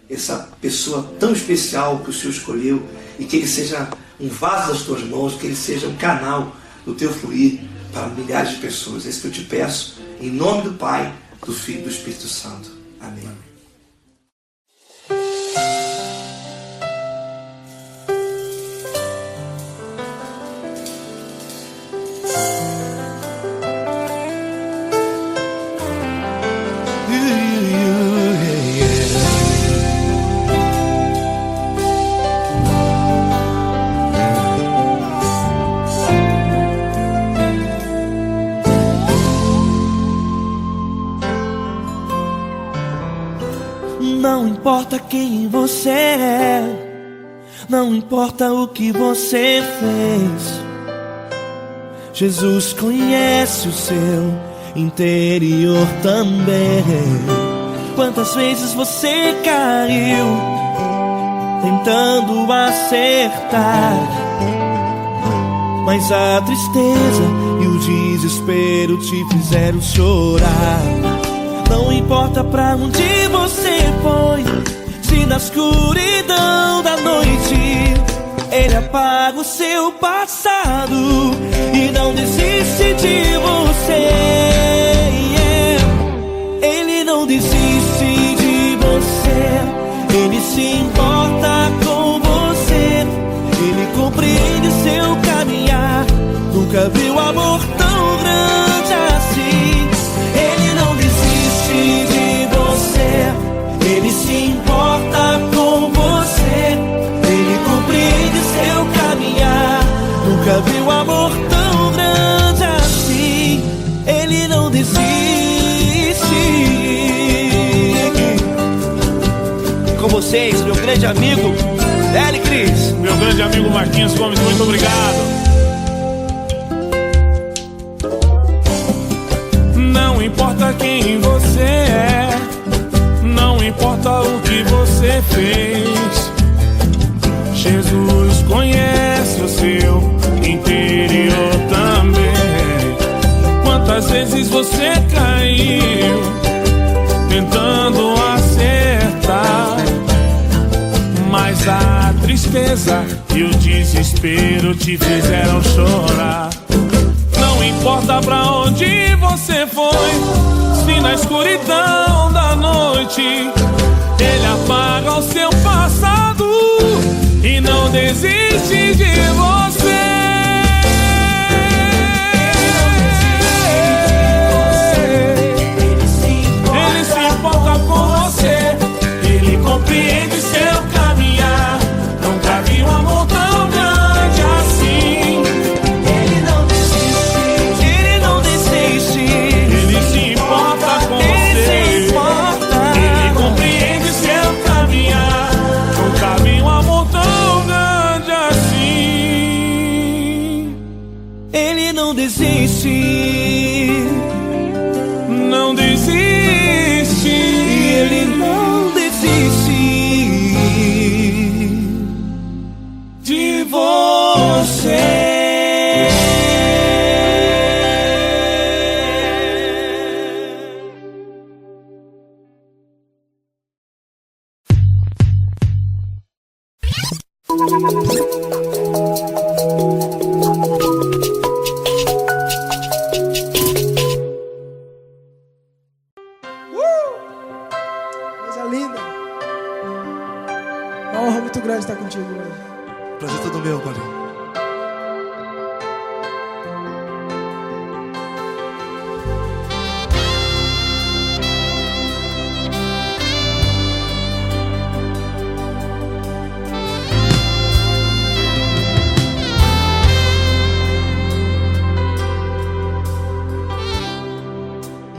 essa pessoa tão especial que o Senhor escolheu, e que ele seja um vaso das tuas mãos, que ele seja um canal do teu fluir para milhares de pessoas. É isso que eu te peço, em nome do Pai, do Filho e do Espírito Santo. Amém. Não importa quem você é, não importa o que você fez, Jesus conhece o seu interior também. Quantas vezes você caiu tentando acertar, mas a tristeza e o desespero te fizeram chorar. Não importa pra onde você foi, se na escuridão da noite Ele apaga o seu passado e não desiste de você. Ele não desiste de você, Ele se importa com você, Ele compreende seu caminhar. Nunca viu amor tão grande assim. Ele não desiste de você, Ele se importa com você, Ele compreende seu caminhar. Nunca viu amor tão grande assim. Ele não desiste. Com vocês, meu grande amigo L. Cris. Meu grande amigo Marquinhos Gomes, muito obrigado. Não importa quem você é, não importa o que você fez, Jesus conhece o seu interior também. Quantas vezes você caiu tentando acertar, mas a tristeza e o desespero te fizeram chorar. Não importa pra onde você foi, se na escuridão da noite Ele apaga o seu passado e não desiste de você. Ele se importa com você, Ele compreende seu caminhar. Nunca vi um amor tão grande assim. Ele não desiste, Ele não desiste, Ele se importa com Ele se você, importa. Ele compreende seu caminhar. Nunca vi um amor tão grande assim. Ele não desiste, Não desiste. Ele não desiste De você. Coisa linda. Uma honra muito grande estar contigo hoje. Prazer todo meu, Paulinho.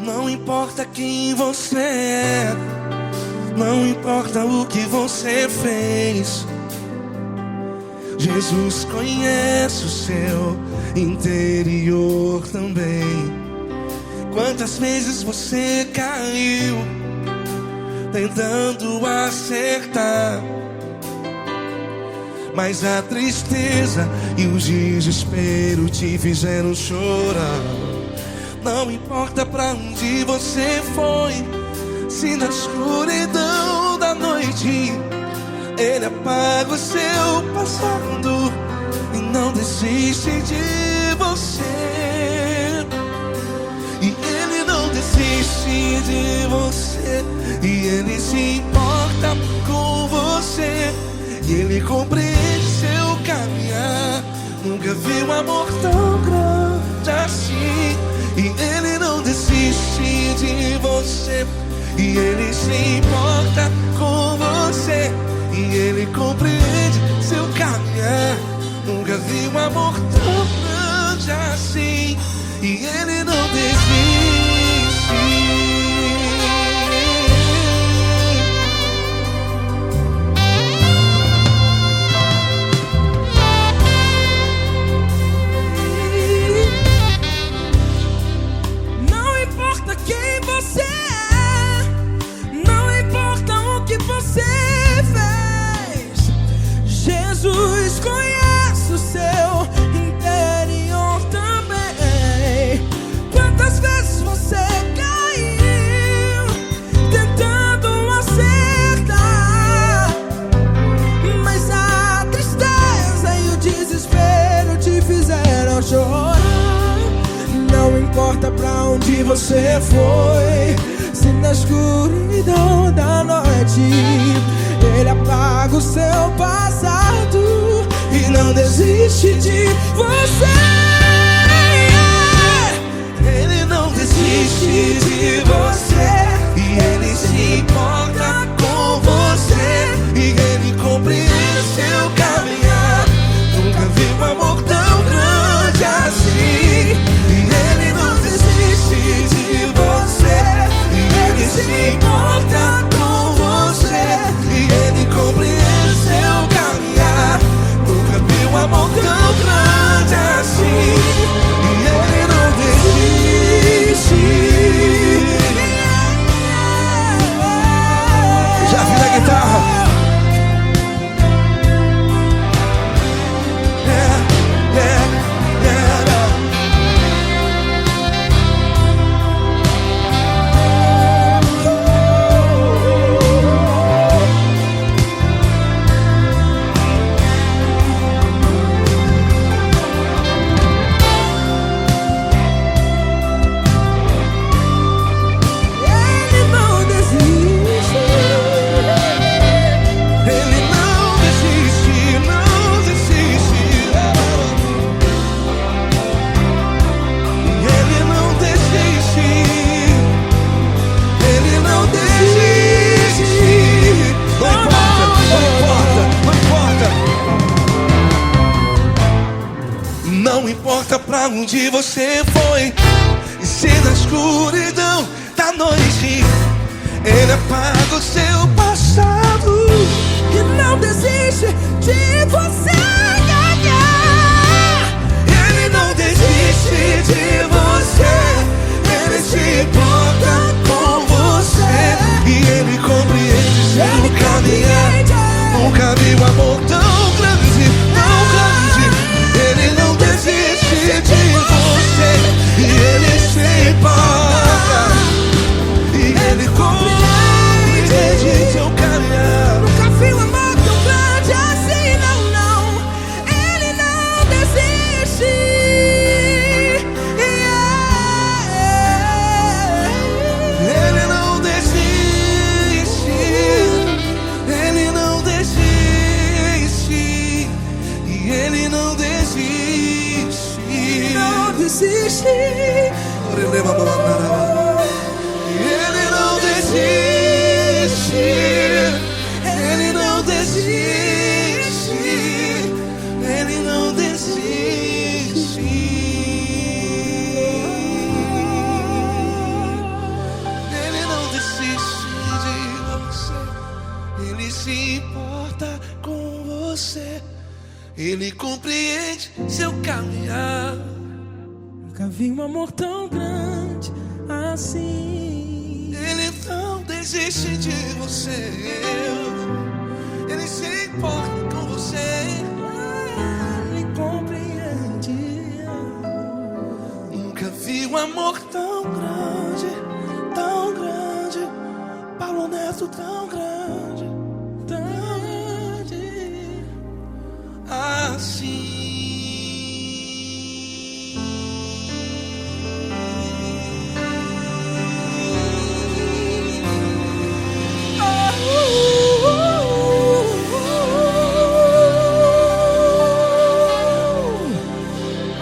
Não importa quem você é, não importa o que você fez, Jesus conhece o seu interior também. Quantas vezes você caiu tentando acertar, mas a tristeza e o desespero te fizeram chorar. Não importa pra onde você foi, se na escuridão da noite noite. Ele apaga o seu passado e não desiste de você. E ele não desiste de você. E ele se importa com você. E ele compreende seu caminhar. Nunca vi um amor tão grande assim. E ele não desiste de você. E ele se importa com você. E ele compreende seu caminhar. Nunca vi um amor tão grande assim. E ele não desiste. Não importa quem você é, não importa o que você fez, Jesus conhece o seu interior também. Quantas vezes você caiu tentando acertar, mas a tristeza e o desespero te fizeram chorar. Não importa pra onde você foi, se na escuridão da noite ele apaga o seu passado e não desiste de você. Ele não desiste de você. E ele se importa com você. E ele compreende seu caminhar. Nunca vi um amor tão grande assim. E ele não desiste de você. E ele se importa com você. E ele compreende seu caminhar. Nunca vi um amor tão grande assim. E ele não desiste. Já vi na guitarra. Não importa pra onde você foi, e se na escuridão da noite ele apaga o seu passado E não desiste de você. Ele não desiste de você. Ele se importa com você. E ele compreende seu caminhar. Nunca vi um amor tão grande, tão grande. Ele não desiste de você. E ele se importa. E ele compreende seu caminhar. Nunca vi um amor tão grande assim, não, não. Ele não desiste. Ele não desiste. Ele não desiste. E ele não desiste. Não desiste. Ele não desiste. Ele não desiste. Ele não desiste. Ele não desiste de você. Ele se importa com você. Ele compreende seu caminhar. Nunca vi um amor tão grande assim. Ele não desiste de você. Ele se importa com você. Ele compreende. Nunca vi um amor tão grande, tão grande. Paulo Neto tão grande. assim.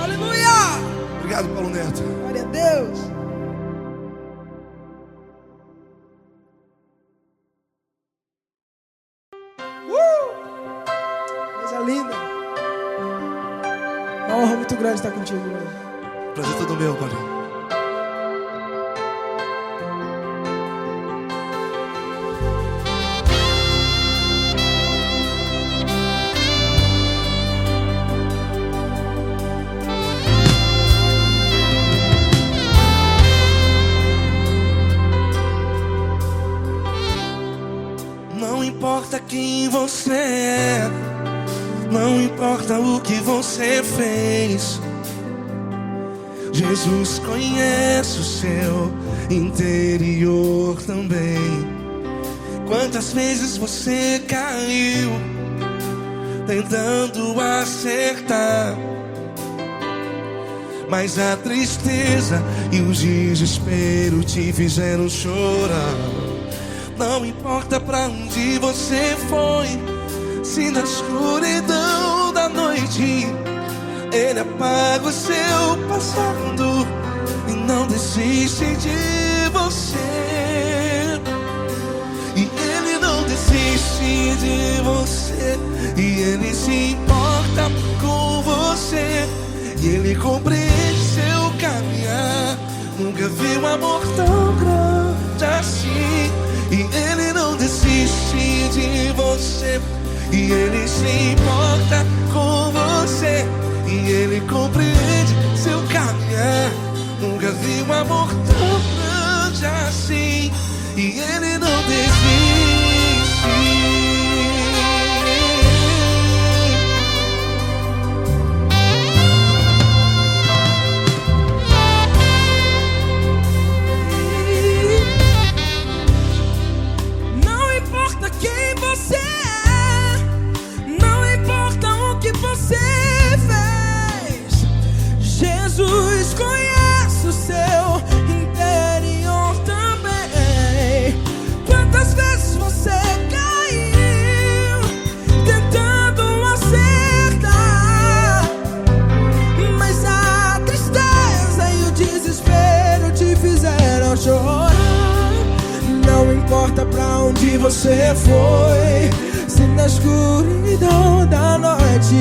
Aleluia! Obrigado, Paulo Neto. Glória a Deus. Coisa linda. Uma honra muito grande estar contigo, mano. Prazer todo meu, Paulinho. Não importa quem você é, não importa o que você fez, Jesus conhece o seu interior também. Quantas vezes você caiu tentando acertar, mas a tristeza e o desespero te fizeram chorar. Não importa pra onde você foi, se na escuridão da noite Ele apaga o seu passado e não desiste de você. E Ele não desiste de você, e Ele se importa com você, e Ele compreende seu caminhar. Nunca vi um amor tão grande assim. E Ele não desiste de você, e Ele se importa com você, e Ele compreende seu caminhar. Nunca vi um amor tão grande assim. E Ele não desiste. Quem você é, não importa o que você fez, Jesus conhece o seu interior também. Quantas vezes você caiu tentando acertar, mas a tristeza e o desespero te fizeram chorar. Não importa pra onde você foi, se na escuridão da noite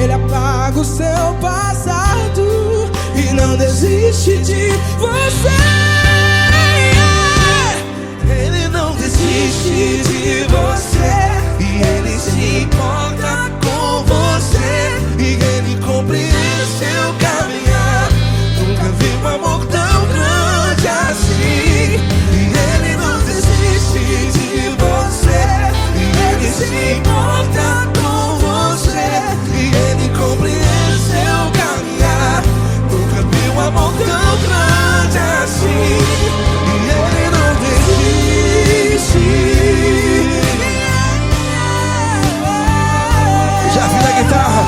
Ele apaga o seu passado e não desiste de você. Ele não desiste de você, e Ele se importa com você, e Ele compreende seu caminhar. Nunca vi um amor tão grande assim. Ele não desiste de você, e Ele se importa com você, e Ele compreende seu caminhar. Nunca vi um amor tão grande assim. E Ele não desiste. Já vi na guitarra.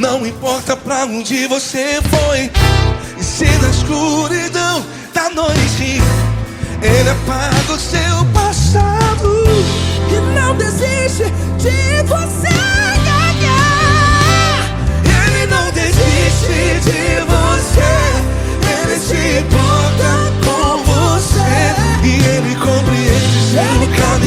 Não importa pra onde você foi, e se na escuridão da noite Ele apaga o seu passado E não desiste de você. Ele não desiste de você, Ele se importa com você, e Ele compreende seu caminho.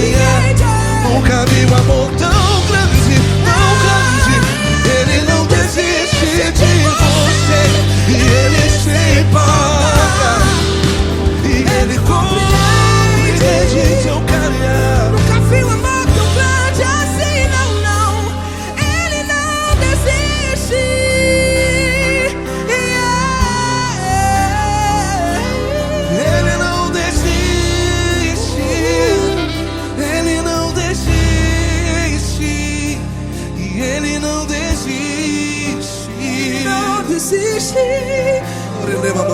desiste. Ele não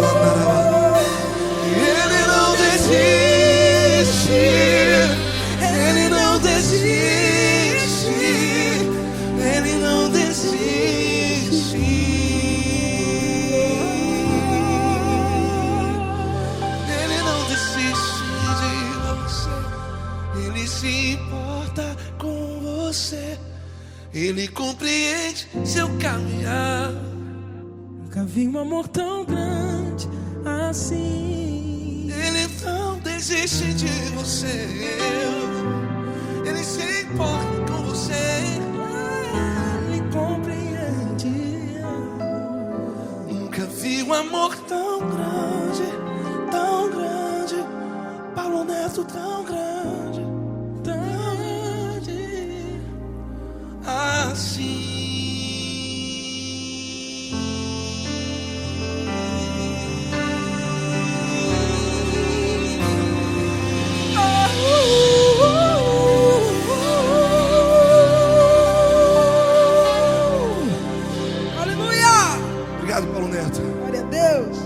desiste. Ele não desiste. Ele não desiste. Ele não desiste de você. Ele se importa com você. Ele compreende seu caminhar. Nunca vi um amor tão grande assim. Ele não desiste de você. Ele se importa com você. Ele compreende. Nunca vi um amor tão grande, tão grande. Paulo Neto tão grande, tão grande assim. Obrigado, Paulo Neto. Glória a Deus.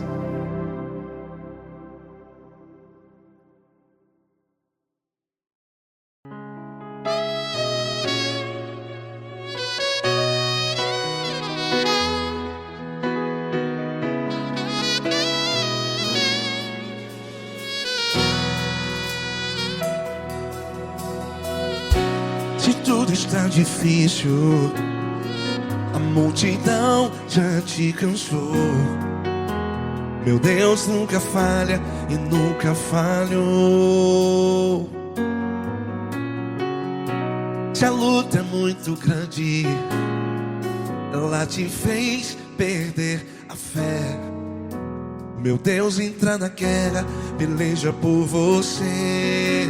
Se tudo está difícil, a multidão já te cansou. Meu Deus nunca falha e nunca falhou. Se a luta é muito grande, ela te fez perder a fé. Meu Deus entra na guerra, peleja por você.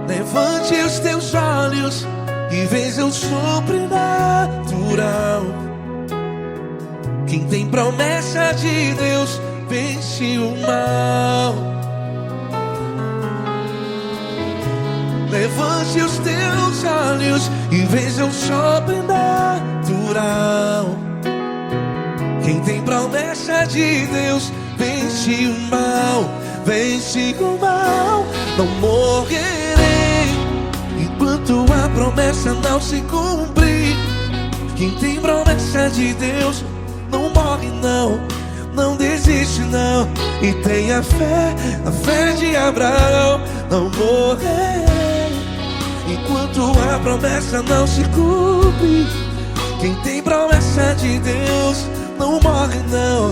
Levante os teus olhos e veja o sobrenatural. Quem tem promessa de Deus vence o mal. Levante os teus olhos e veja o sobrenatural. Quem tem promessa de Deus vence o mal. Vence o mal. Não morrerei enquanto a promessa não se cumprir. Quem tem promessa de Deus não morre não, não desiste não. E tenha fé, a fé de Abraão. Não morrerei enquanto a promessa não se cumpre. Quem tem promessa de Deus não morre não,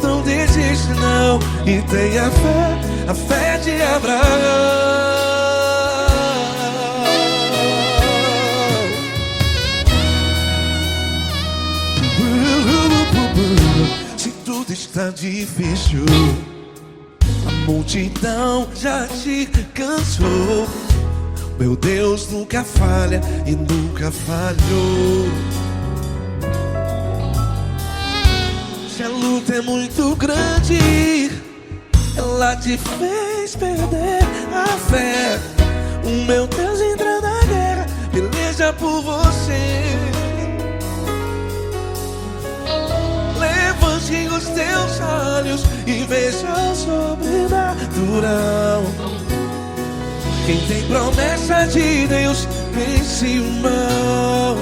não desiste não. E tenha fé, a fé de Abraão. Se tudo está difícil, a multidão já te cansou. Meu Deus nunca falha e nunca falhou. Se a luta é muito grande, ela te fez perder a fé. O meu Deus entra na guerra, peleja por você. Levante os teus olhos e veja o sobrenatural. Quem tem promessa de Deus vence o mal.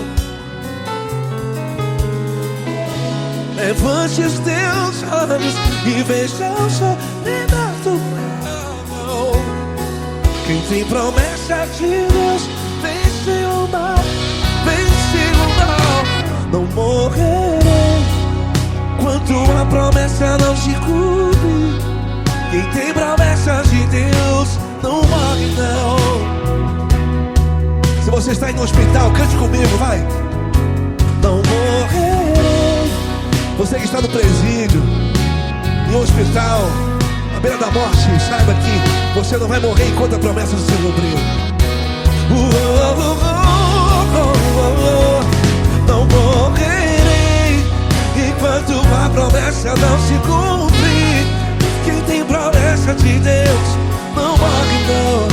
Levante os teus olhos e veja o sobrenatural. Quem tem promessa de Deus vence o mal. Vence o mal. Não morrerei enquanto a promessa não se cumpre. Quem tem promessa de Deus não morre não. Se você está no hospital, cante comigo, vai. Não morrerei. Você que está no presídio, em um hospital, à beira da morte, saiba que você não vai morrer enquanto a promessa não se cumprir. Não morrerei enquanto a promessa não se cumprir. Quem tem promessa de Deus não morre não,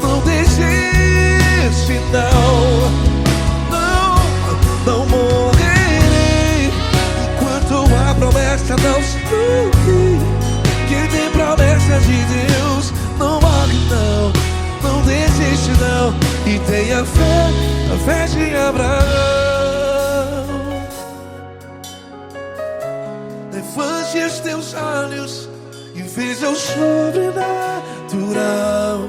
não desiste não. Não morrerei tenha fé, a fé de Abraão. Levante os teus olhos e veja o sobrenatural.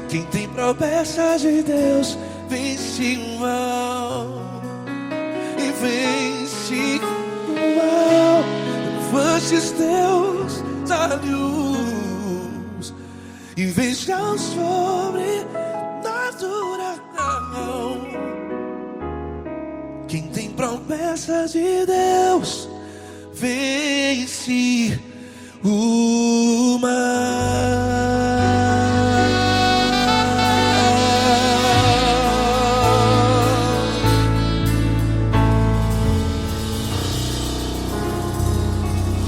Quem tem promessa de Deus vence o mal e vence o mal. Levante os teus olhos e veja o sobrenatural. Quem tem promessa de Deus vence o mal.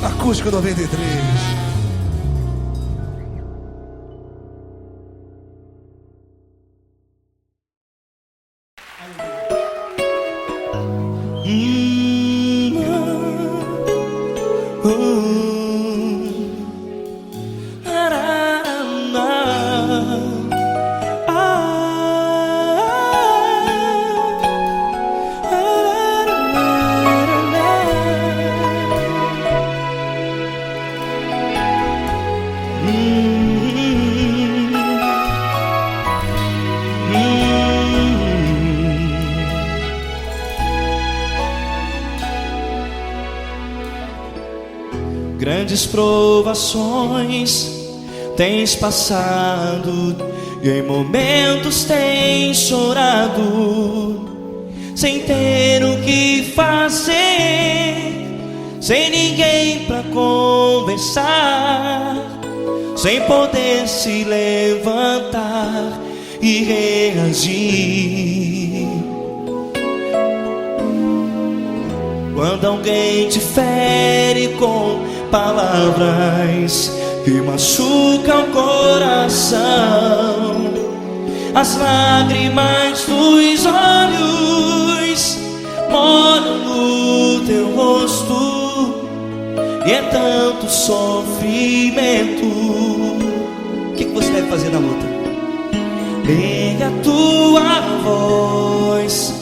Acústico 93. Grandes provações tens passado e em momentos tens chorado, sem ter o que fazer, sem ninguém pra conversar, sem poder se levantar e reagir. Quando alguém te fere com palavras que machucam o coração, as lágrimas dos olhos moram no teu rosto, e é tanto sofrimento. O que você deve fazer na luta? Erga a tua voz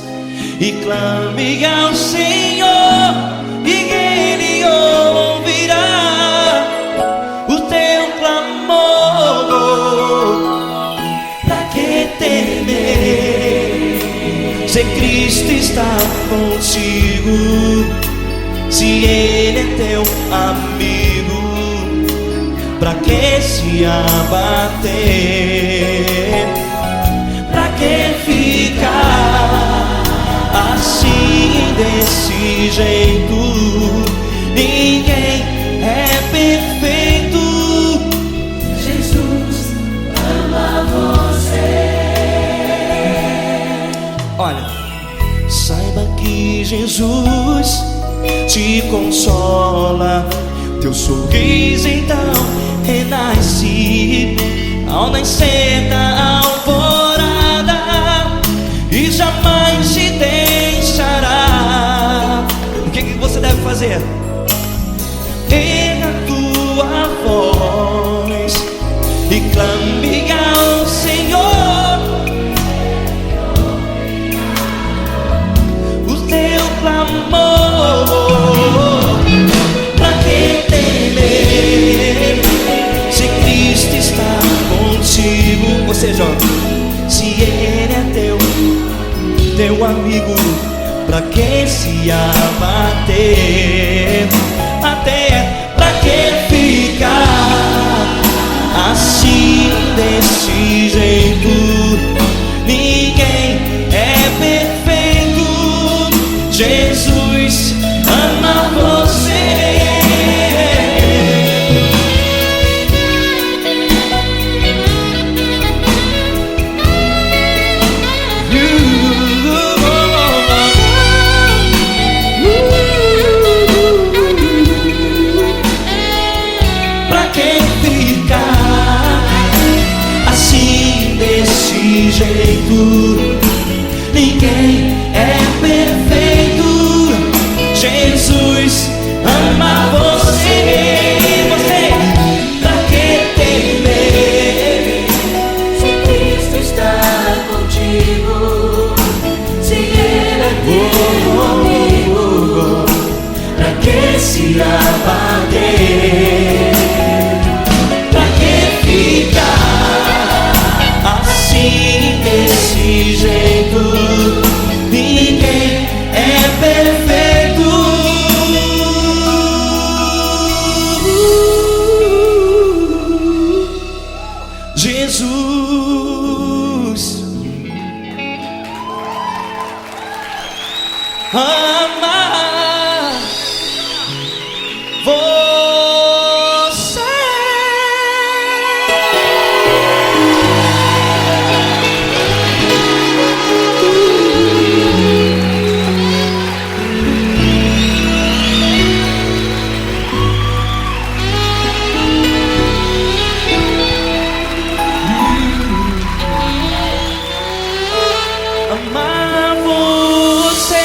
e clame ao Senhor, e Ele ouvirá o teu clamor. Pra que temer, se Cristo está contigo, se Ele é teu amigo? Pra que se abater? Pra que ficar assim, desse jeito? Ninguém é perfeito. Jesus ama você. Olha, saiba que Jesus te consola, teu sorriso então renasce ao nascer da alvorada, e jamais te deixará. O que você deve fazer? Erga a tua voz e clame ao Senhor, o teu clamor. Pra que temer, se Cristo está contigo? Ou seja, se Ele é teu amigo, pra que se abater? Até pra que ficar assim, desse jeito? Ninguém é perfeito. Jesus ama você. Jeito, ninguém é perfeito. Jesus ama você. Você, pra que temer, se Cristo está abater. Pra que ficar assim, desse jeito? Ninguém é perfeito. Jesus ama você. Amar você.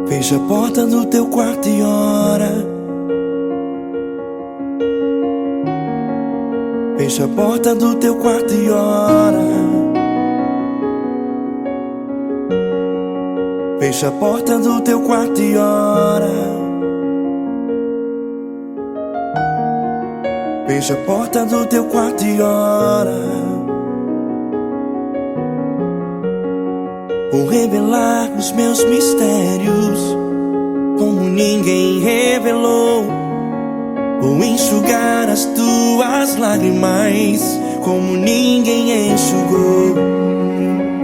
Fecha a porta do teu quarto e ora. Fecha a porta do teu quarto e ora. Fecha a porta do teu quarto e ora. Fecha a porta do teu quarto e ora. Vou revelar os meus mistérios como ninguém revelou. Vou enxugar as tuas lágrimas como ninguém enxugou.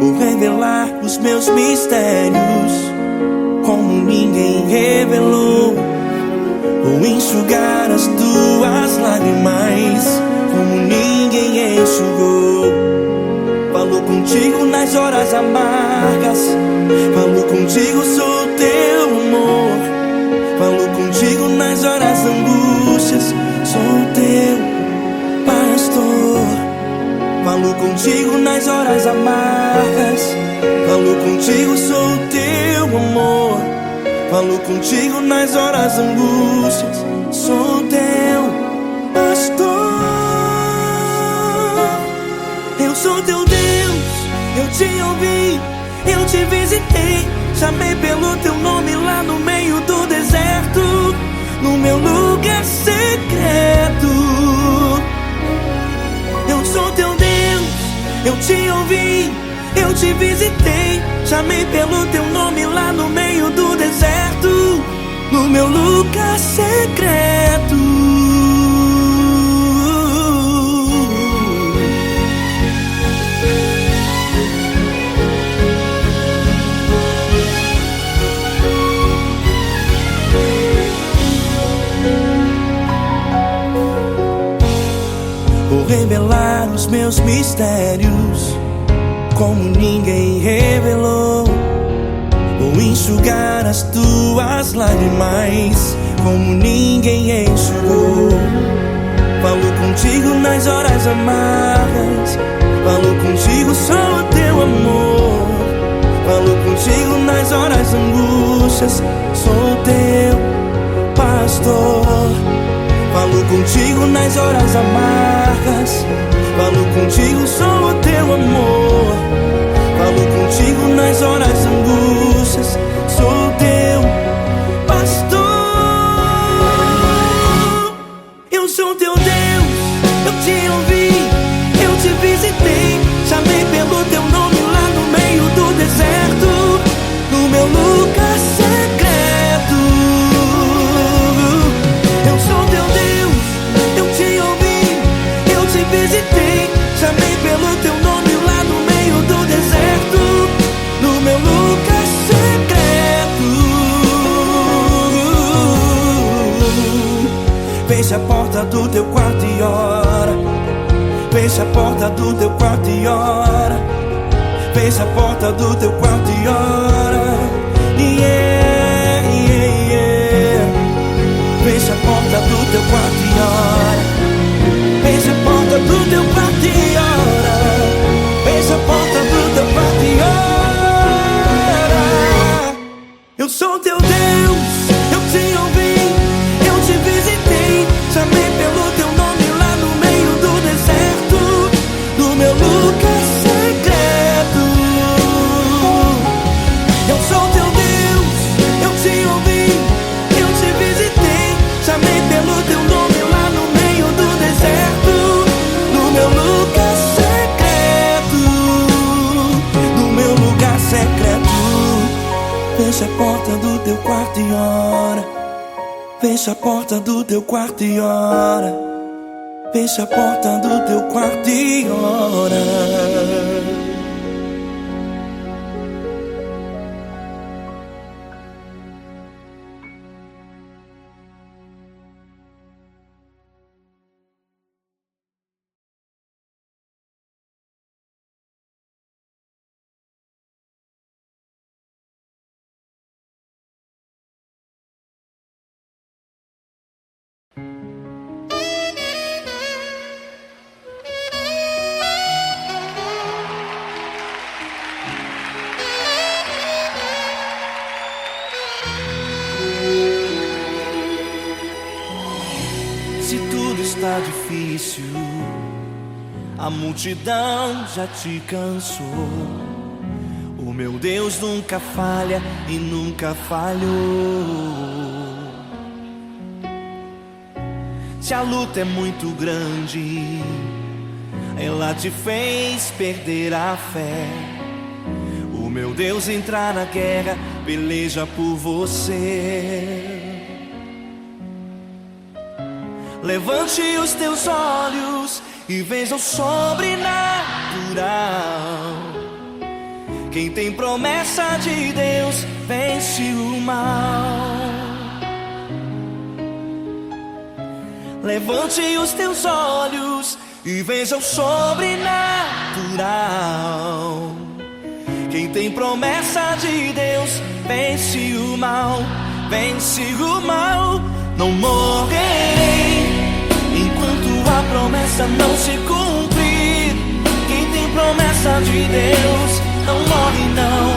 Vou revelar os meus mistérios como ninguém revelou. Vou enxugar as tuas lágrimas como ninguém enxugou. Falo contigo nas horas amargas, falo contigo, sou teu amor. Falo contigo nas horas angústias, sou teu pastor. Falo contigo nas horas amargas, falo contigo, sou teu amor. Falo contigo nas horas angústias, sou teu pastor. Eu sou teu Deus, eu te ouvi, eu te visitei. Chamei pelo teu nome lá no meio do deserto, no meu lugar secreto. Eu sou teu Deus, eu te ouvi, eu te visitei. Chamei pelo teu nome lá no meio do deserto, no meu lugar secreto. Vou revelar os meus mistérios como ninguém revelou. Vou enxugar as tuas lágrimas como ninguém enxugou. Falo contigo nas horas amargas, falo contigo, sou o teu amor. Falo contigo nas horas angústias, sou teu pastor. Falo contigo nas horas amargas, falo contigo, sou o teu amor. Falo contigo nas horas angústias, sou teu pastor. Eu sou teu Deus, eu te ouvi, eu te visitei. Chamei pelo teu nome lá no meio do deserto, no meu lugar secreto. Eu sou teu Deus, eu te ouvi, eu te visitei. Chamei pelo teu nome lá no meio do deserto, no meu lugar secreto. Fecha a porta do teu quarto e ora. Fecha a porta do teu quarto e ora. Fecha a porta do teu quarto e ora. Yeah. teu quarto e ora. Fecha a porta do teu quarto e ora. Fecha a porta do teu quarto e ora. Eu sou teu Deus, eu te ouvi, eu te visitei, chamei pelo teu nome lá no meio do deserto, do meu lugar secreto. Eu sou teu Deus, eu te ouvi, eu te visitei, chamei pelo teu nome lá no meio do deserto, do meu lugar secreto, do meu lugar secreto. Fecha a porta do teu quarto e ora. Fecha a porta do teu quarto e ora. Fecha a porta do teu quarto e ora. Se tudo está difícil, a multidão já te cansou. O meu Deus nunca falha e nunca falhou. Se a luta é muito grande, ela te fez perder a fé. O meu Deus entrar na guerra, peleja por você. Levante os teus olhos e veja o sobrenatural. Quem tem promessa de Deus vence o mal. Levante os teus olhos e veja o sobrenatural. Quem tem promessa de Deus vence o mal, vence o mal. Não morrerei enquanto a promessa não se cumprir. Quem tem promessa de Deus não morre não,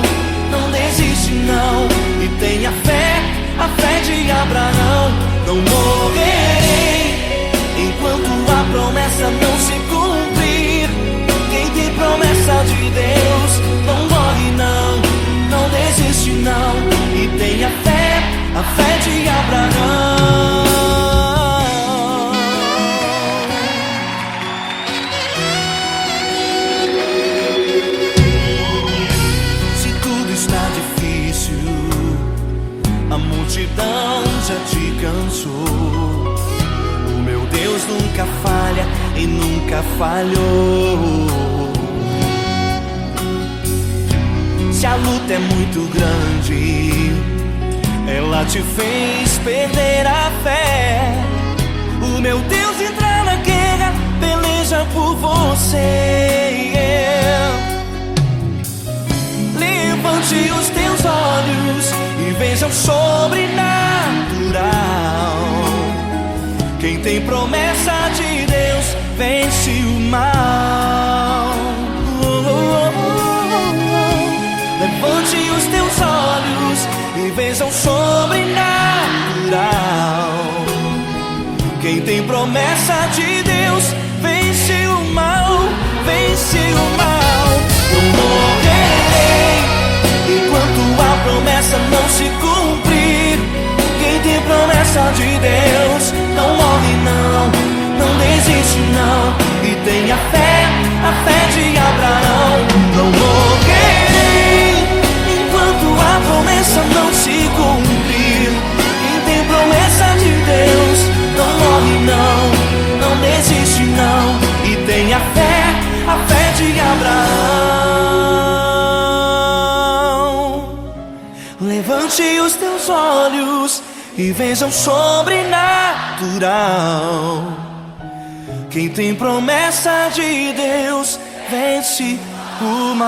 não desiste não. E tenha fé, a fé de Abraão. Não morrerei enquanto a promessa não se cumprir. Quem tem promessa de Deus não morre não, não desiste não. E tenha fé, a fé de Abraão. Se tudo está difícil, a multidão já te cansou. O meu Deus nunca falha e nunca falhou. Se a luta é muito grande, ela te fez perder a fé. O meu Deus entra na guerra, peleja por você. Levante os teus olhos e veja o sobrenatural. Quem tem promessa de Deus vence o mal. Levante os teus olhos e veja o sobrenatural. Quem tem promessa de Deus vence o mal, vence o mal. Eu morrerei enquanto a promessa não se cumprir. Quem tem promessa de Deus não morre não, não desiste não. E tenha fé, a fé de Abraão. Não morrerei enquanto a promessa não se cumprir. Quem tem promessa de Deus não morre não, não desiste não. E tenha fé, a fé de Abraão. Levante os teus olhos e veja o sobrenatural. Quem tem promessa de Deus vence o mal.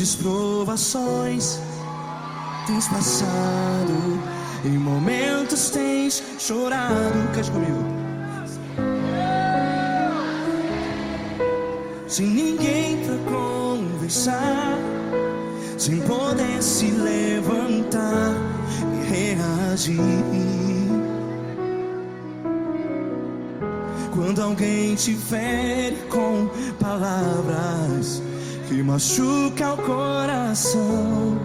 vezes provações tens passado, em momentos tens chorado. Cante comigo. Sem ninguém pra conversar, sem poder se levantar e reagir. Quando alguém te fere com palavras que machucam o coração,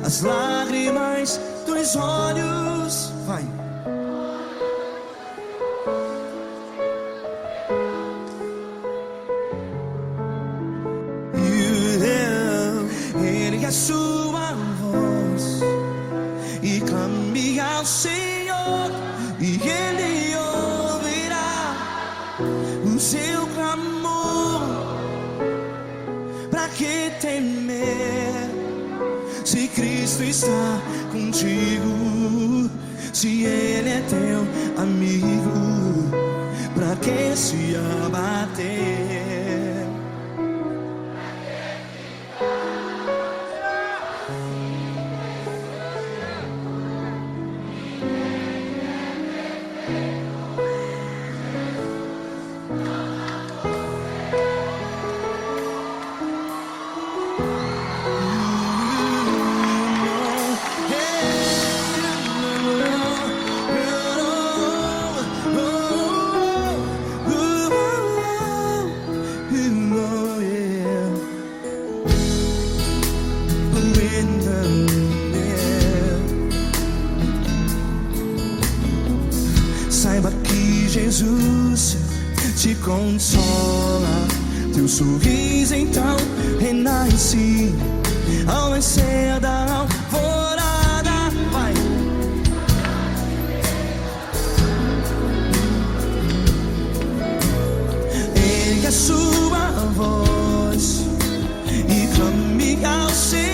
as lágrimas dos olhos, vai. Ergue a sua voz e clame ao Senhor, e Ele ouvirá o seu clamor. Pra que temer, se Cristo está contigo? Se Ele é teu amigo, pra que se abater? Saiba que Jesus te consola, teu sorriso então renasce ao nascer da alvorada. Vai. Ergue a sua voz e clame ao Senhor.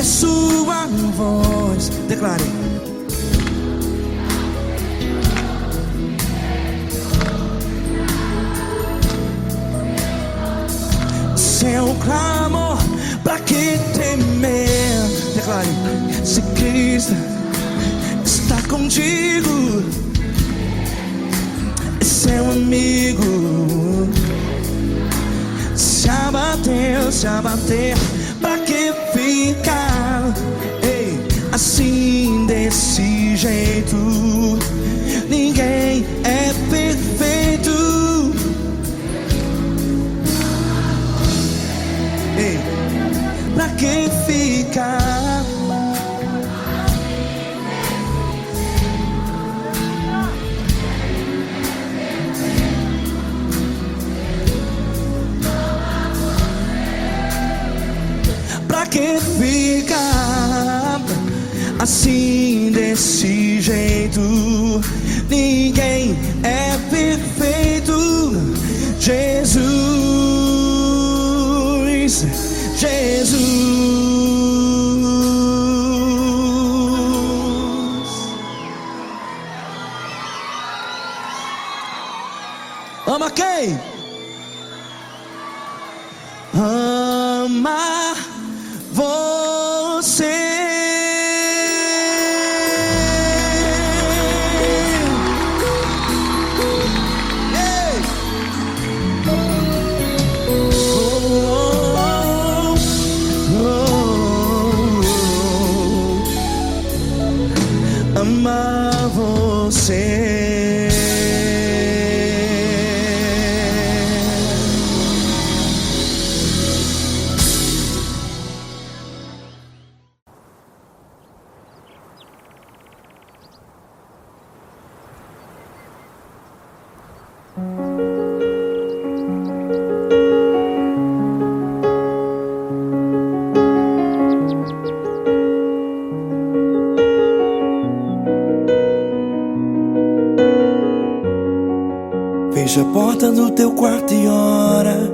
Sua voz, declare. Seu clamor, pra que temer? Declare. Se Cristo está contigo, é seu amigo. Se abater, pra que ficar, ei, assim desse jeito? Ninguém é perfeito. Ei, pra que ficar? Pra que ficar assim desse jeito. Ninguém é perfeito. Jesus, Jesus. Ama quem? Ama você. Ei! Ama você. Fecha a porta do teu quarto e ora.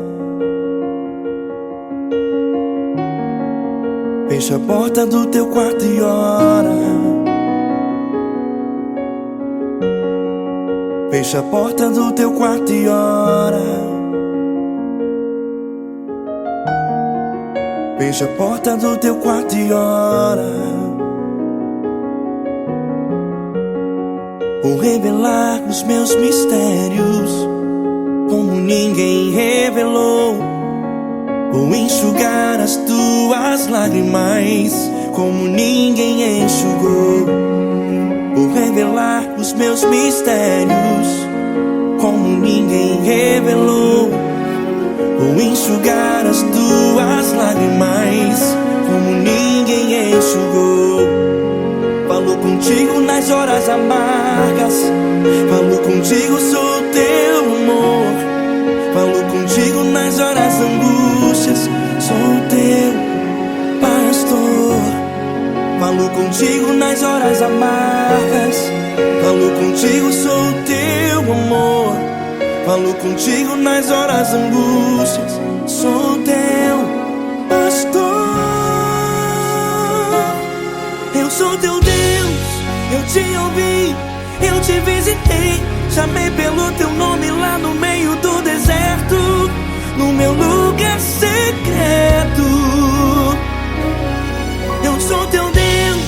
Fecha a porta do teu quarto e ora. Fecha a porta do teu quarto e ora. Fecha a porta do teu quarto e ora. Vou revelar os meus mistérios como ninguém revelou. Vou enxugar as tuas lágrimas como ninguém enxugou. Vou revelar os meus mistérios como ninguém revelou. Vou enxugar as tuas lágrimas como ninguém enxugou. Falo contigo nas horas amargas. Falo contigo, sou teu amor. Falo contigo nas horas angústias. Sou teu pastor. Falo contigo nas horas amargas. Falo contigo, sou teu amor. Falo contigo nas horas angústias. Sou teu pastor. Eu sou teu Deus, eu te ouvi, eu te visitei. Chamei pelo teu nome lá no meio do deserto, no meu lugar secreto. Eu sou teu Deus,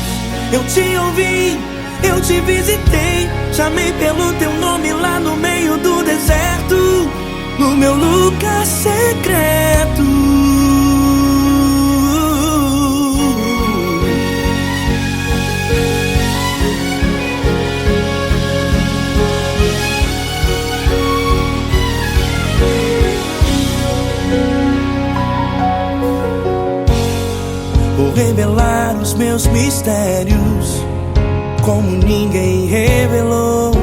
eu te ouvi, eu te visitei. Chamei pelo teu nome lá no meio do deserto, no meu lugar secreto. Vou revelar os meus mistérios como ninguém revelou.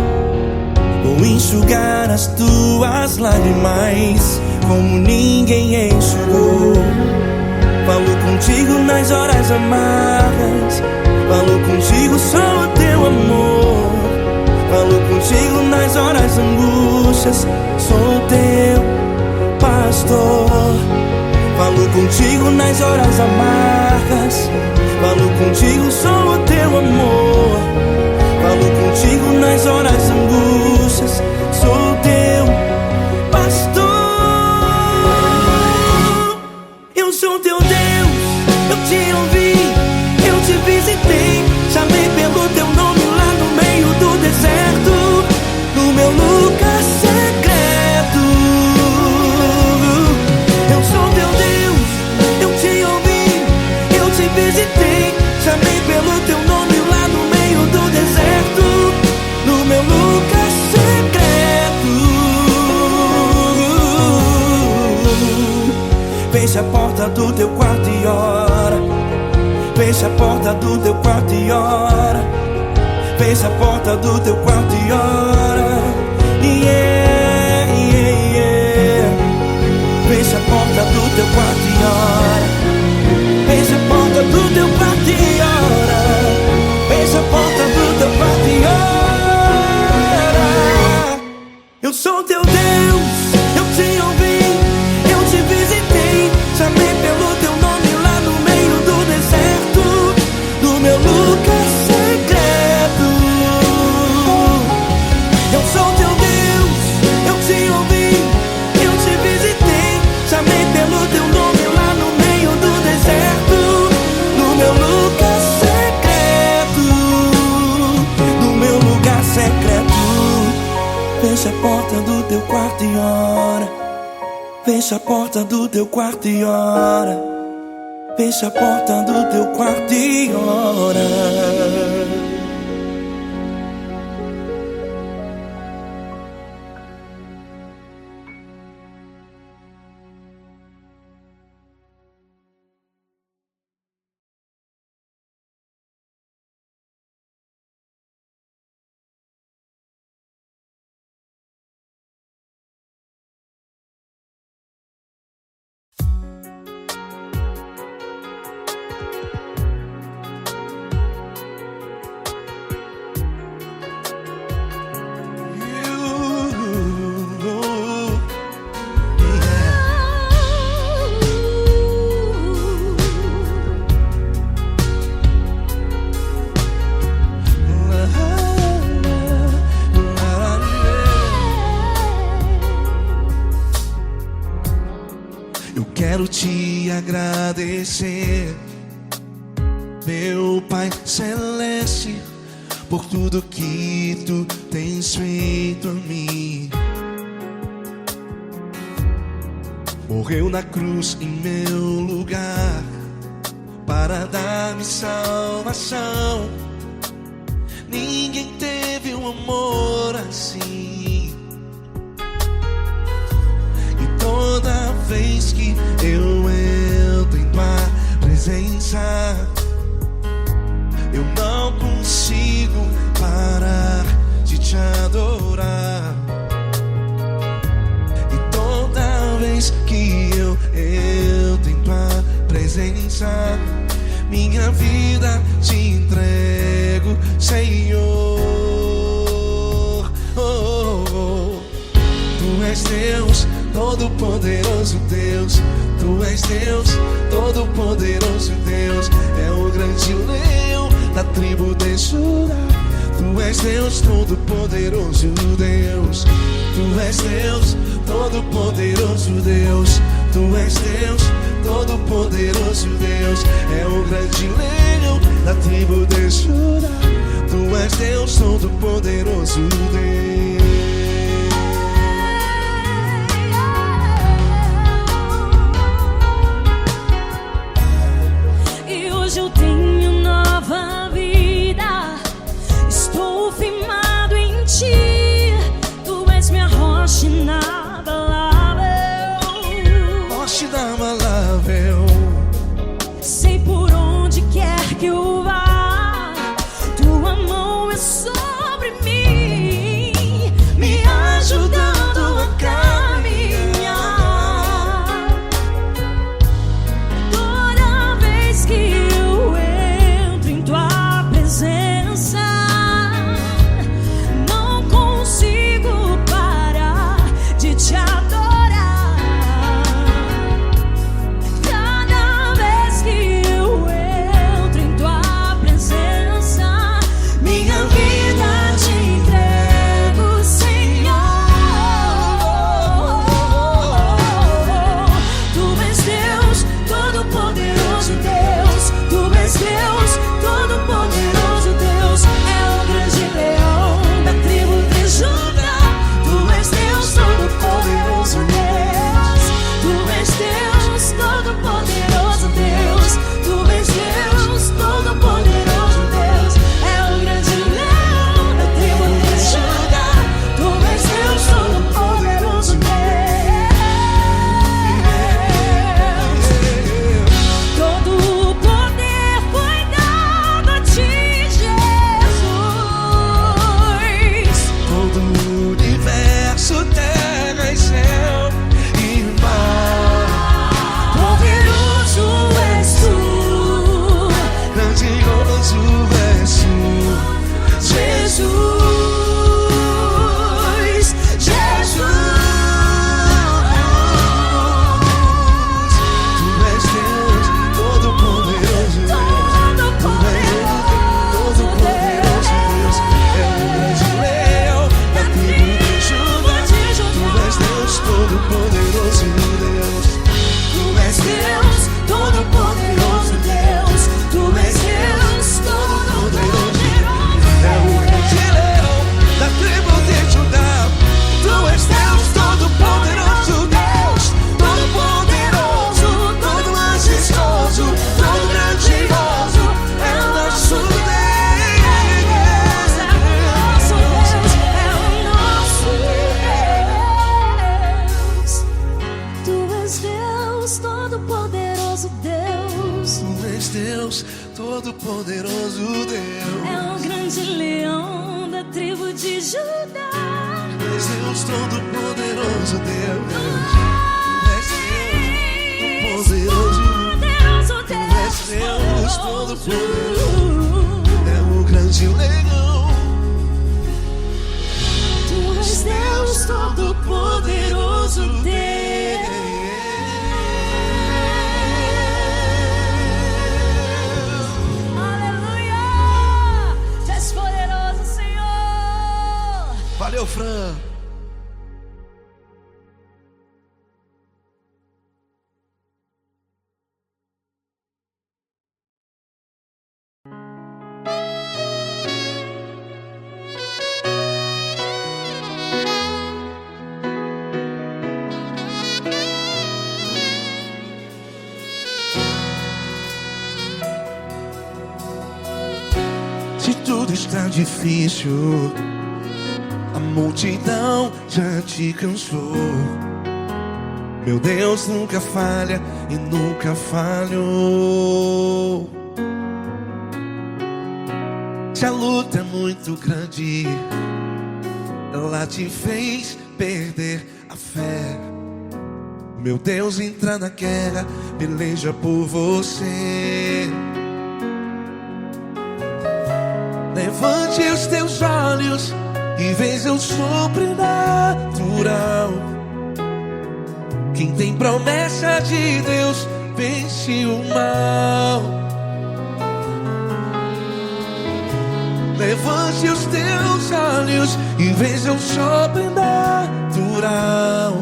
Vou enxugar as tuas lágrimas como ninguém enxugou. Falo contigo nas horas amargas. Falo contigo, sou o teu amor. Falo contigo nas horas angústias. Sou teu pastor. Falo contigo nas horas amargas. Falo contigo, sou o teu amor. Falo contigo nas horas angústias. Sou teu pastor. Eu sou teu Deus, eu te ouvi, eu te visitei. Chamei pelo teu nome lá no meio do deserto, no meu lugar secreto. Eu sou teu Deus, eu te ouvi, eu te visitei. Chamei pelo teu nome lá no meio do deserto, no meu lugar secreto. Fecha a porta do teu quarto e ora. Fecha a porta do teu quarto e ora. Fecha a porta do teu quarto e ora. Yeah, yeah, yeah. Fecha a porta do teu quarto e ora. Fecha a porta do teu quarto e ora. e ora. Fecha a porta do teu quarto e ora. Fecha a porta do teu quarto e ora. Quero te agradecer, meu Pai Celeste, por tudo que tu tens feito a mim. Morreu na cruz em meu lugar para dar-me salvação. Ninguém teve um amor assim. E toda vez que eu entro em tua presença, eu não consigo parar de te adorar. E toda vez que eu entro em tua presença, minha vida te entrego, Senhor. Tu és Deus, Todo-Poderoso Deus. Tu és Deus, Todo-Poderoso Deus. É o grande leão da tribo de Judá. Tu és Deus, Todo-Poderoso Deus. Tu és Deus, Todo-Poderoso Deus. Tu és Deus, Todo-Poderoso Deus. É o grande leão da tribo de Judá. Tu és Deus, Todo-Poderoso Deus. Hoje eu tenho nova vida, estou firmado em ti. Tu és minha rocha inabalável, Rocha inabalável. sei por onde quer que eu vá, tua mão é sobre mim, me ajudando a caminhar. Toda vez que te adorar. és Deus, todo-poderoso Deus. Tu és Deus, todo-poderoso Deus. É o grande leão da tribo de Judá. Tu és Deus, todo-poderoso Deus. Tu és Deus, poderoso. Tu és Deus, todo-poderoso. É o grande leão. Tu és Deus, todo-poderoso Deus. Aleluia! Tu és poderoso, Senhor. Valeu, Fran. Se tudo está difícil, a multidão já te cansou. Meu Deus nunca falha e nunca falhou. Se a luta é muito grande, ela te fez perder a fé. Meu Deus entra na guerra, peleja por você. Levante os teus olhos e veja o sobrenatural. Quem tem promessa de Deus vence o mal. Levante os teus olhos e veja o sobrenatural.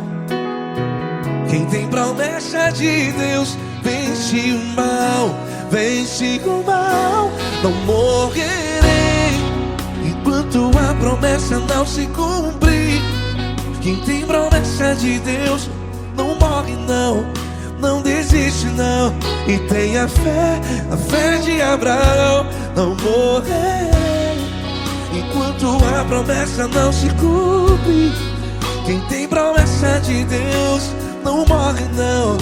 Quem tem promessa de Deus vence o mal. Vence o mal. Não morrerei enquanto a promessa não se cumprir. Quem tem promessa de Deus não morre não, não desiste não. E tenha a fé de Abraão. Não morrerei enquanto a promessa não se cumpre. Quem tem promessa de Deus não morre não,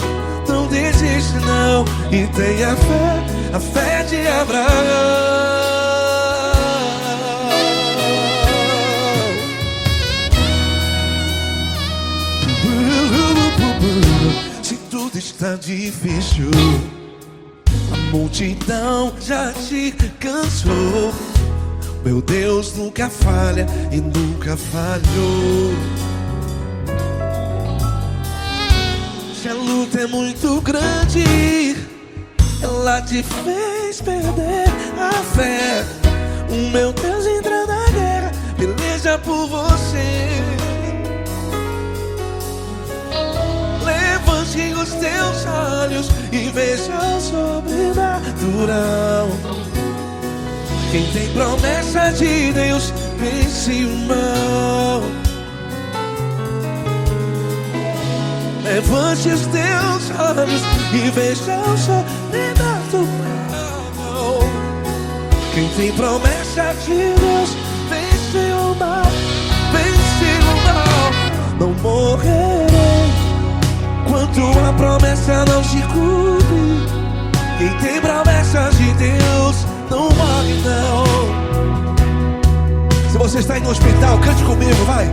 não desiste não. E tenha a fé de Abraão. Se tudo está difícil, a multidão já te cansou. Meu Deus nunca falha e nunca falhou. Se a luta é muito grande, ela te fez perder a fé. O meu Deus entra na guerra, peleja por você. Levante os teus olhos e veja o sobrenatural. Quem tem promessa de Deus vence o mal. Levante os teus olhos e veja o sobrenatural. Quem tem promessa de Deus vence o mal. Vence o mal. Não morrerei enquanto a promessa não se cumpre. Quem tem promessa de Deus não morre não. Se você está aí no hospital, cante comigo, vai.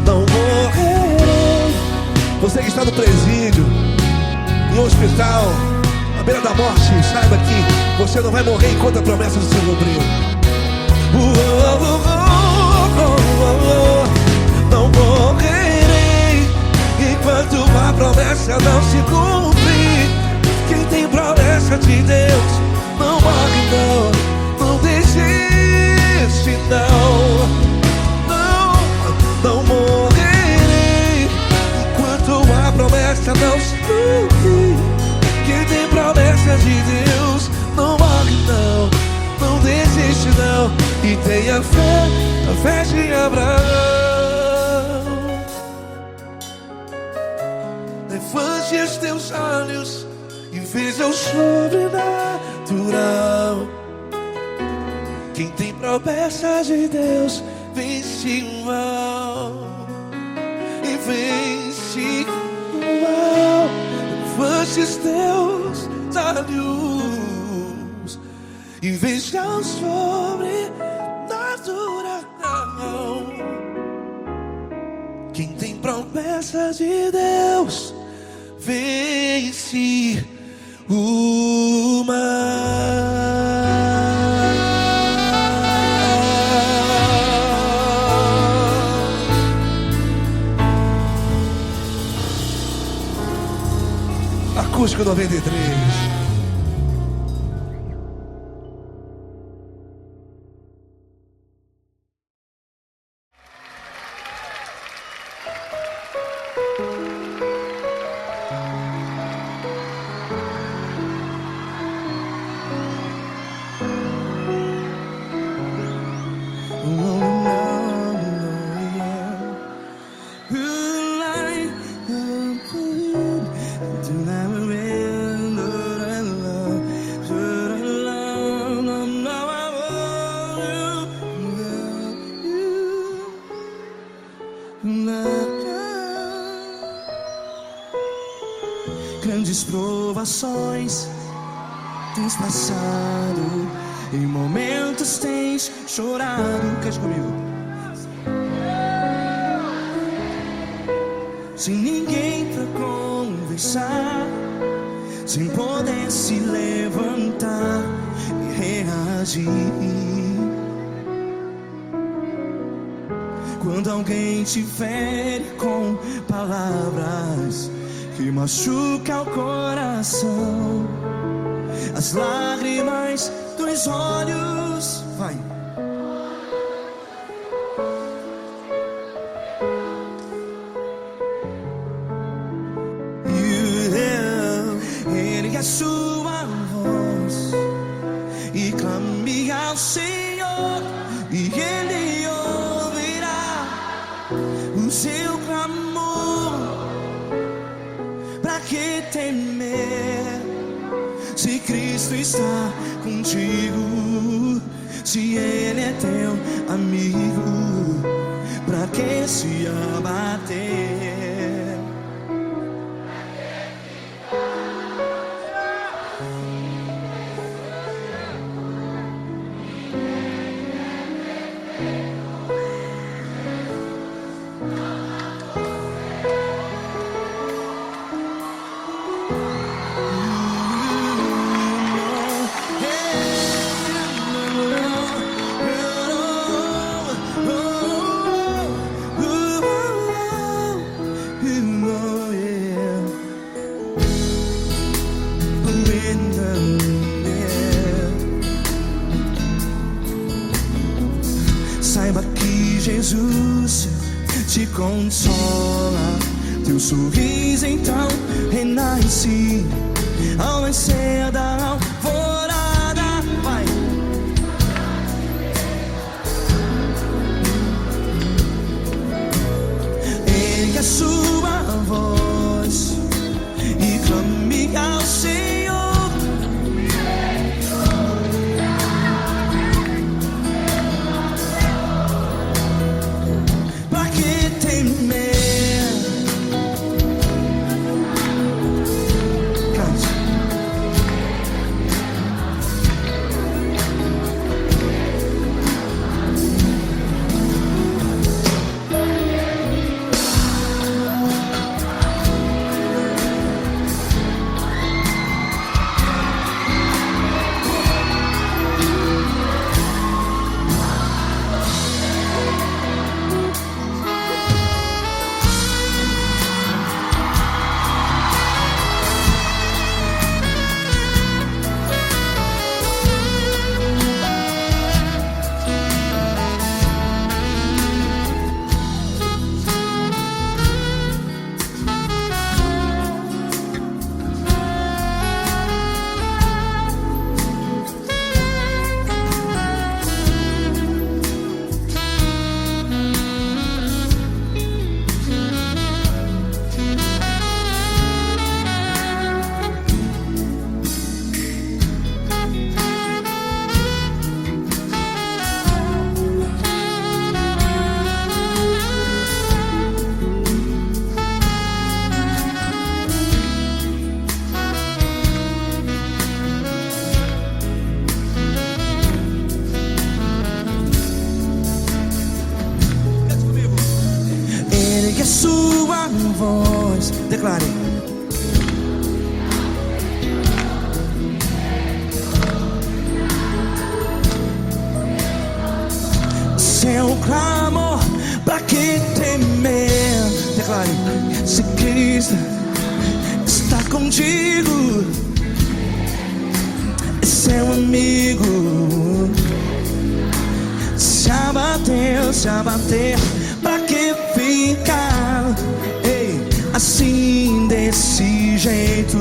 Não morrerei. Você que está no presídio, em um hospital, à beira da morte, saiba que você não vai morrer enquanto a promessa não se cumprir. Não morrerei enquanto a promessa não se cumprir. Quem tem promessa de Deus não morre não, não desiste não. Não morrerei enquanto a promessa não se cumprir. Quem tem promessa de Deus não morre não, não desiste não. E tenha a fé de Abraão. Levante os teus olhos e veja o sobrenatural. Quem tem promessa de Deus vence o mal. E vence o mal. esses teus olhos e vejam sobre natural. Quem tem promessas de Deus vence o mal. Acústico 93. Grandes provações tens passado, em momentos tens chorado. Cante comigo. Sem ninguém pra conversar, sem poder se levantar e reagir. Quando alguém te fere com palavras que machuca o coração, as lágrimas dos olhos, vai. Ergue a sua voz e clame ao Senhor, e Ele ouvirá o seu clamor. Pra que temer, se Cristo está contigo? Se Ele é teu amigo, pra que se abater? Saiba que Jesus te consola, teu sorriso então renasce ao nascer da alvorada. Vai. Ergue a sua voz e clame ao Senhor. voz. Declare. Seu clamor, pra que temer? Declare. Se Cristo está contigo, é seu amigo. Se abater, pra que ficar? Ei, assim desse jeito,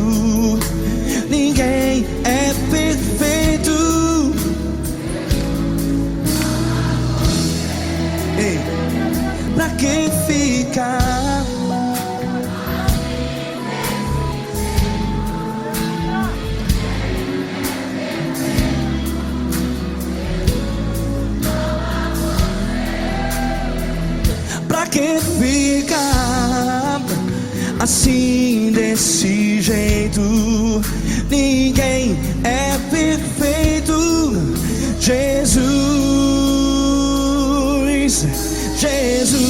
ninguém é perfeito. Ei, pra que ficar? Pra que ficar assim desse jeito? Ninguém é perfeito. Jesus, Jesus.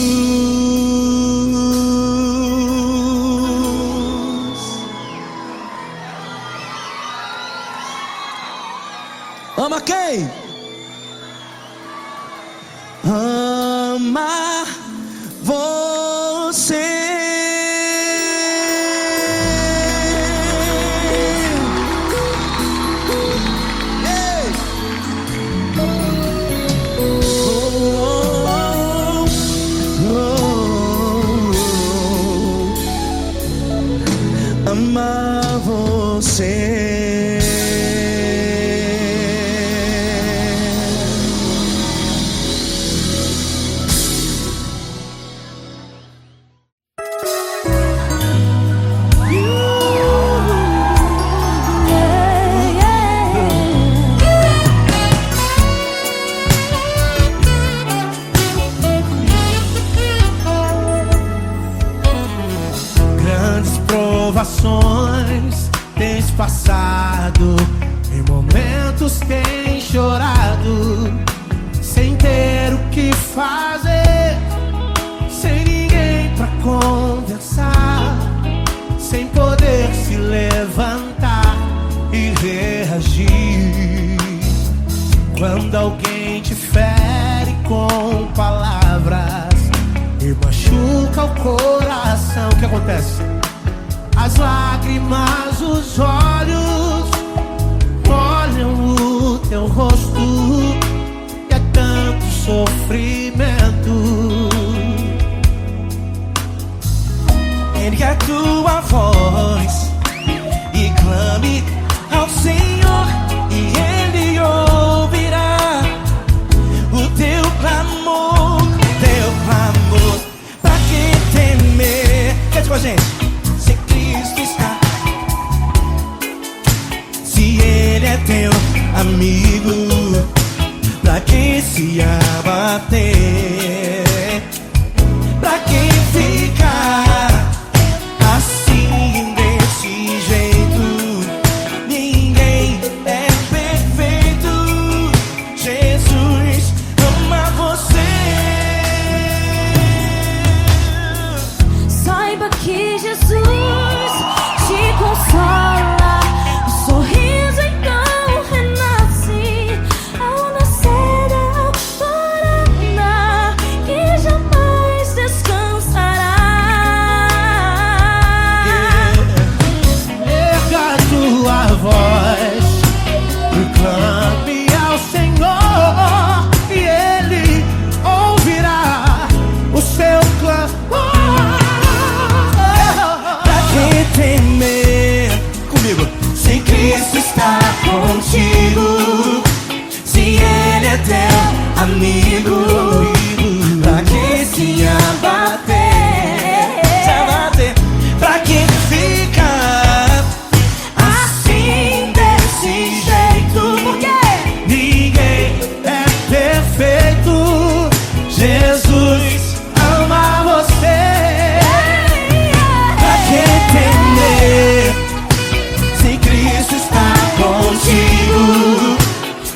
Ama quem? Ama você. Ei. Ama você. Provações tens passado, em momentos tens chorado, sem ter o que fazer, sem ninguém pra conversar, sem poder se levantar e reagir. Quando alguém te fere com palavras e machuca o coração, o que acontece? As lágrimas, os olhos olham o teu rosto e é tanto sofrimento. Ergue a tua voz e clame ao Senhor, e Ele ouvirá o teu clamor, Pra que temer? Cante com a gente. Ele é teu amigo, pra que se abater? Pra que ficar assim desse jeito? Ninguém é perfeito. Jesus ama você. Saiba que Jesus te consola. O sorriso então renasce ao nascer da alvorada, que jamais descansará. Erga a tua voz e clame ao Senhor, e Ele ouvirá o seu clamor. Pra que temer? Comigo. Se Cristo está contigo, se Ele é teu amigo, pra que se abater? Pra que ficar assim desse jeito? Porque Ninguém é perfeito. Jesus ama você. pra que temer? Se Cristo está contigo,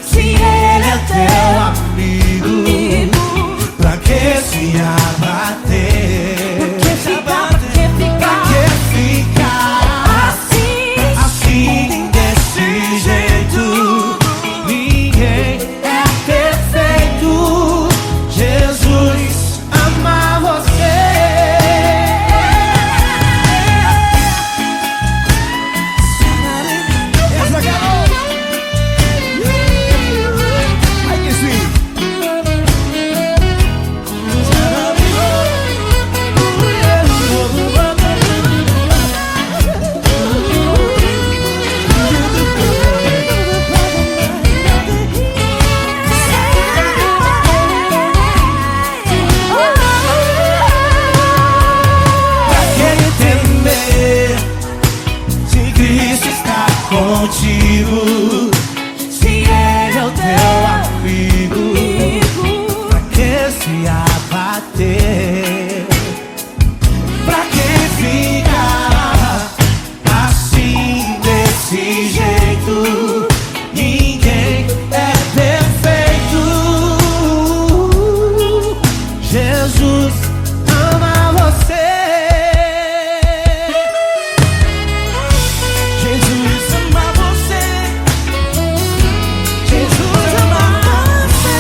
se Ele é teu amigo, pra que se abater? contigo. Se Ele é o teu amigo, pra que se abater? Pra que ficar assim, desse jeito? Ninguém é perfeito. Jesus ama você. Jesus ama você. Jesus ama você.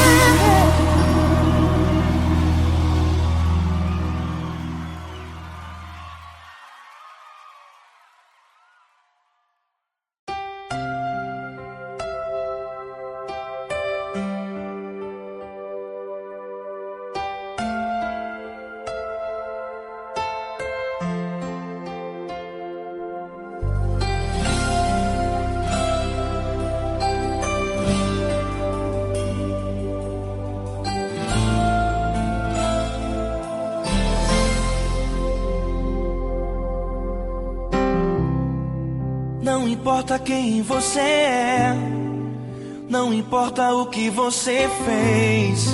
Não importa quem você é, não importa o que você fez,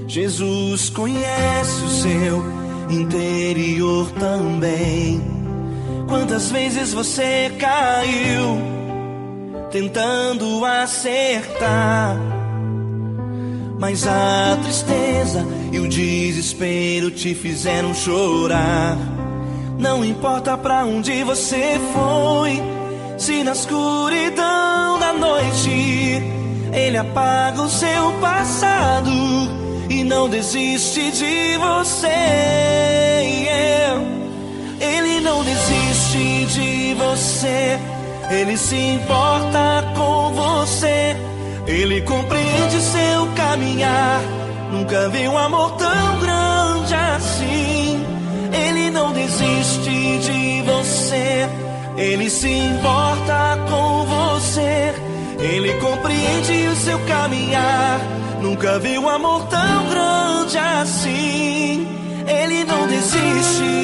Jesus conhece o seu interior também. Quantas vezes você caiu tentando acertar, mas a tristeza e o desespero te fizeram chorar. Não importa pra onde você foi, se na escuridão da noite Ele apaga o seu passado e não desiste de você. Ele não desiste de você, Ele se importa com você. Ele compreende seu caminhar, nunca vi um amor tão grande assim. Ele não desiste de você, Ele se importa com você. Ele compreende o seu caminhar, nunca vi um amor tão grande assim. Ele não desiste.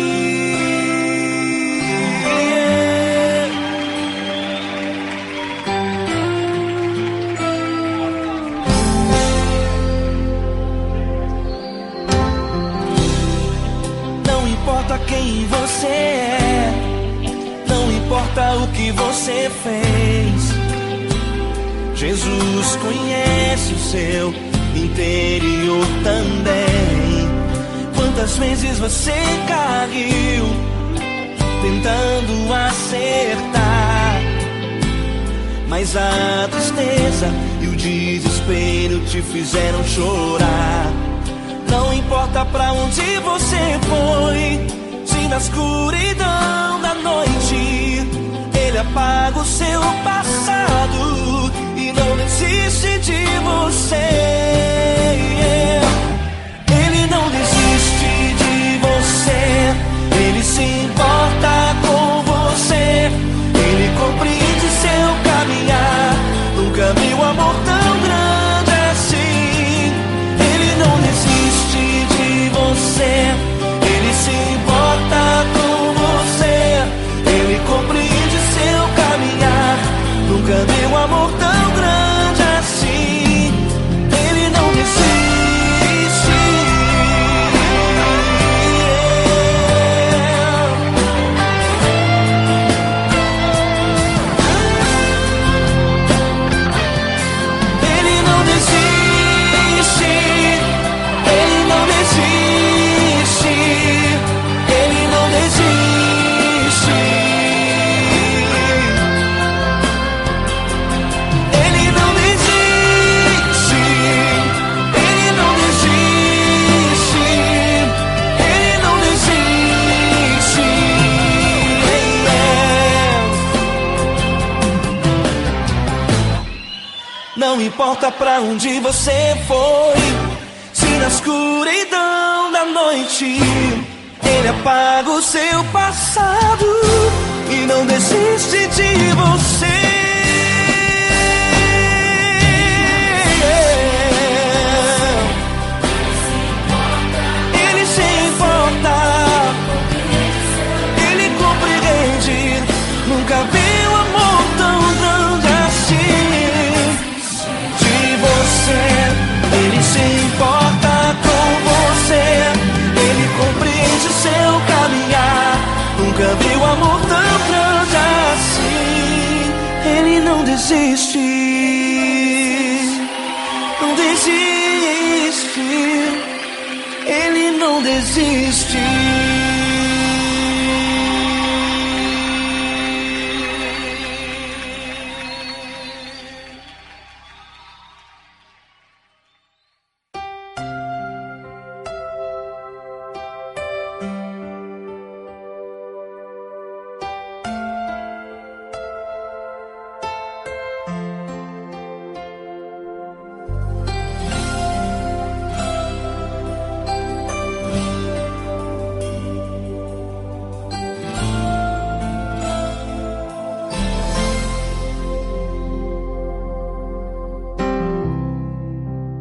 Não importa quem você é, não importa o que você fez, Jesus conhece o seu interior também. Quantas vezes você caiu tentando acertar, mas a tristeza e o desespero te fizeram chorar. Não importa pra onde você foi, se na escuridão da noite Ele apaga o seu passado e não desiste de você. Ele não desiste de você, Ele se importa com você. Ele compreende seu caminhar, nunca vi um amor tão grande assim. Ele não desiste de você, Ele se importa com você. Ele compreende seu caminhar, nunca vi um amor tão grande assim. Ele não desiste. Ele não desiste. Ele não desiste. Ele não desiste. Ele não desiste. Ele não desiste. Ele não desiste. Não importa pra onde você foi, se na escuridão da noite Ele apaga o seu passado e não desiste de você. Ele se importa, Ele compreende, nunca vi um amor tão desiste, não desiste, Ele não desiste.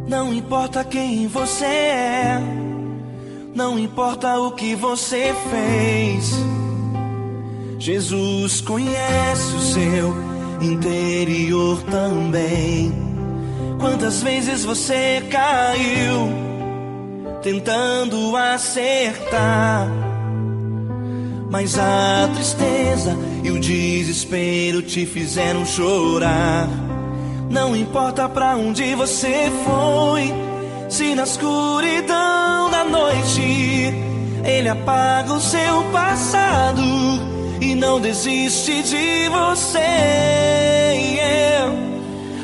Não importa quem você é, não importa o que você fez, Jesus conhece o seu interior também. Quantas vezes você caiu tentando acertar, mas a tristeza e o desespero te fizeram chorar. Não importa pra onde você foi, se na escuridão da noite Ele apaga o seu passado e não desiste de você.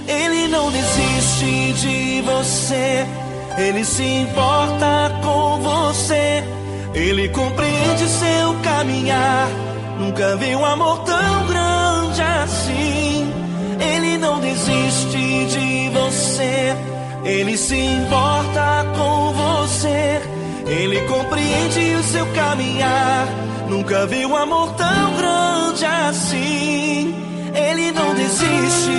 Ele não desiste de você, Ele se importa com você, Ele compreende seu caminhar. Nunca vi um amor tão grande assim. Ele não desiste de você, Ele se importa com você, Ele compreende o seu caminhar. Nunca vi um amor tão grande assim. Ele não desiste.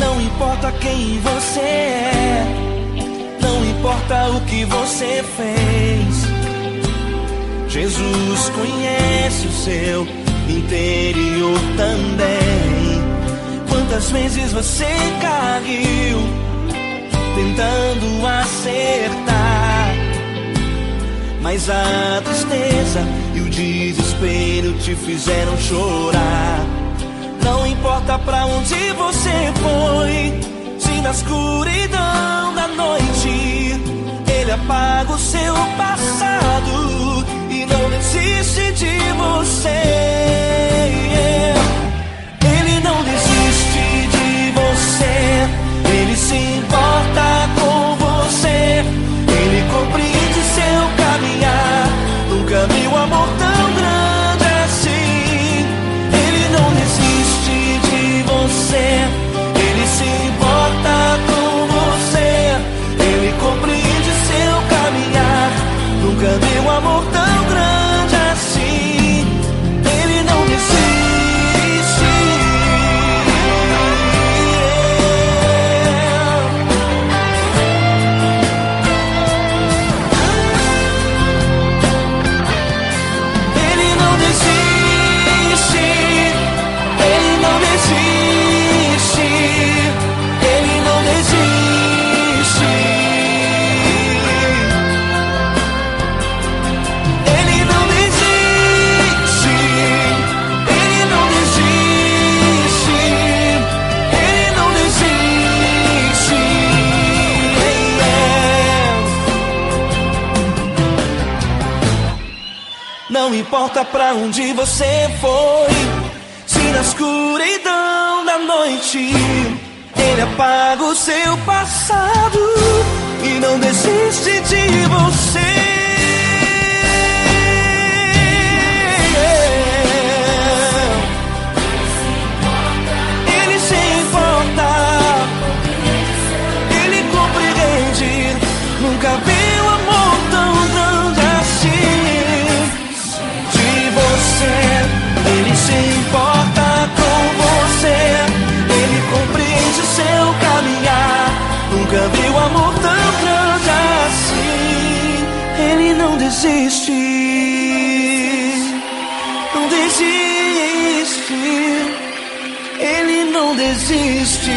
Não importa quem você é, não importa o que você fez, Jesus conhece o seu interior também. Quantas vezes você caiu tentando acertar, mas a tristeza e o desespero te fizeram chorar. Não importa pra onde você foi, se na escuridão da noite Ele apaga o seu passado e não desiste de você. Ele não desiste de você, Ele se importa com você, Ele compreende seu caminhar. Nunca vi um amor tão grande assim. Ele não desiste de você, Ele se importa com você, Ele compreende seu caminhar. Nunca vi um amor tão grande assim. Ele não desiste. Ele não desiste. Ele não desiste. Ele não desiste. Ele não desiste. Ele não desiste. Ele não desiste. Não importa pra onde você foi, se na escuridão da noite Ele apaga o seu passado e não desiste de você. Ele se importa, Ele compreende. Nunca vi um amor tão grande assim. De você, Ele se importa com você, Ele compreende seu caminhar. Nunca vi um amor tão grande assim. Ele não desiste, não desiste, Ele não desiste.